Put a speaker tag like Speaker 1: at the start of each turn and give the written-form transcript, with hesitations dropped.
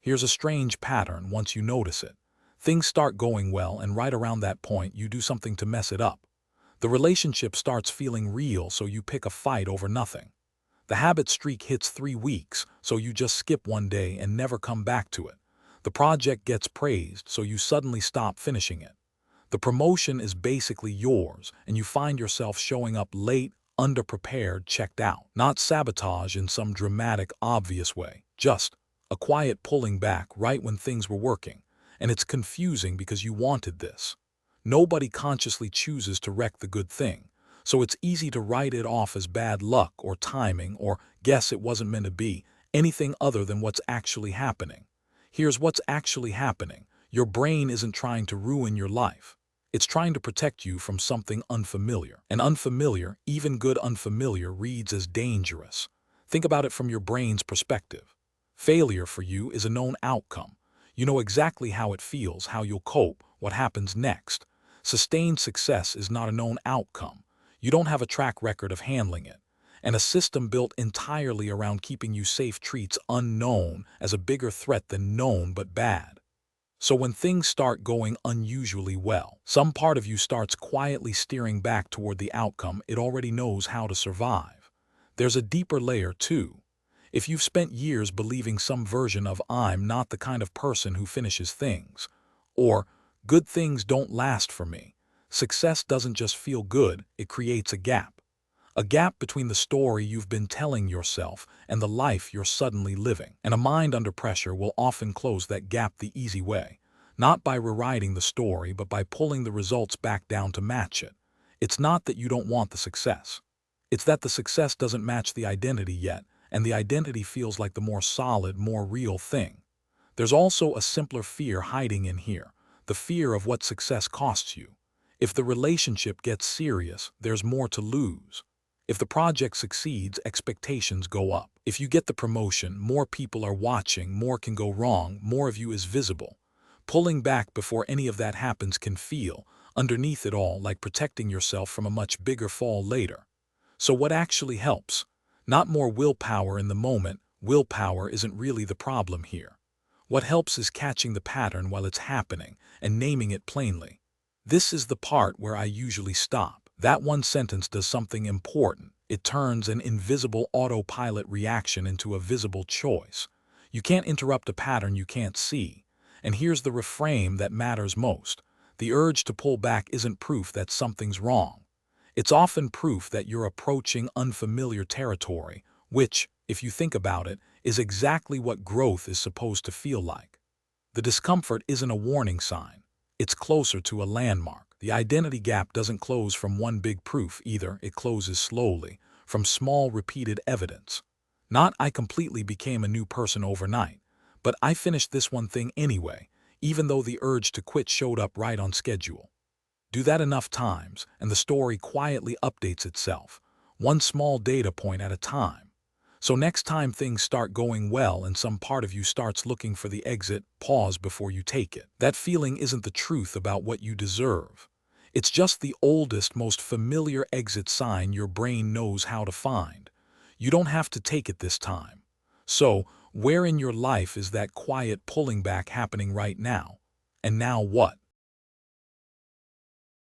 Speaker 1: Here's a strange pattern once you notice it. Things start going well, and right around that point, you do something to mess it up. The relationship starts feeling real, so you pick a fight over nothing. The habit streak hits 3 weeks, so you just skip one day and never come back to it. The project gets praised, so you suddenly stop finishing it. The promotion is basically yours, and you find yourself showing up late, underprepared, checked out. Not sabotage in some dramatic, obvious way, just a quiet pulling back right when things were working. And it's confusing because you wanted this. Nobody consciously chooses to wreck the good thing, so it's easy to write it off as bad luck or timing or guess it wasn't meant to be, anything other than what's actually happening. Here's what's actually happening. Your brain isn't trying to ruin your life. It's trying to protect you from something unfamiliar. And unfamiliar, even good unfamiliar, reads as dangerous. Think about it from your brain's perspective. Failure for you is a known outcome. You know exactly how it feels, how you'll cope, what happens next. Sustained success is not a known outcome. You don't have a track record of handling it. And a system built entirely around keeping you safe treats unknown as a bigger threat than known but bad. So when things start going unusually well, some part of you starts quietly steering back toward the outcome it already knows how to survive. There's a deeper layer too. If you've spent years believing some version of "I'm not the kind of person who finishes things," or "good things don't last for me," success doesn't just feel good, it creates a gap. A gap between the story you've been telling yourself and the life you're suddenly living. And a mind under pressure will often close that gap the easy way, not by rewriting the story, but by pulling the results back down to match it. It's not that you don't want the success. It's that the success doesn't match the identity yet, and the identity feels like the more solid, more real thing. There's also a simpler fear hiding in here, the fear of what success costs you. If the relationship gets serious, there's more to lose. If the project succeeds, expectations go up. If you get the promotion, more people are watching, more can go wrong, more of you is visible. Pulling back before any of that happens can feel, underneath it all, like protecting yourself from a much bigger fall later. So what actually helps? Not more willpower in the moment. Willpower isn't really the problem here. What helps is catching the pattern while it's happening and naming it plainly. This is the part where I usually stop. That one sentence does something important. It turns an invisible autopilot reaction into a visible choice. You can't interrupt a pattern you can't see. And here's the reframe that matters most. The urge to pull back isn't proof that something's wrong. It's often proof that you're approaching unfamiliar territory, which, if you think about it, is exactly what growth is supposed to feel like. The discomfort isn't a warning sign. It's closer to a landmark. The identity gap doesn't close from one big proof either, it closes slowly, from small repeated evidence. Not "I completely became a new person overnight," but "I finished this one thing anyway," even though the urge to quit showed up right on schedule. Do that enough times, and the story quietly updates itself, one small data point at a time. So next time things start going well and some part of you starts looking for the exit, pause before you take it. That feeling isn't the truth about what you deserve. It's just the oldest, most familiar exit sign your brain knows how to find. You don't have to take it this time. So, where in your life is that quiet pulling back happening right now? And now what?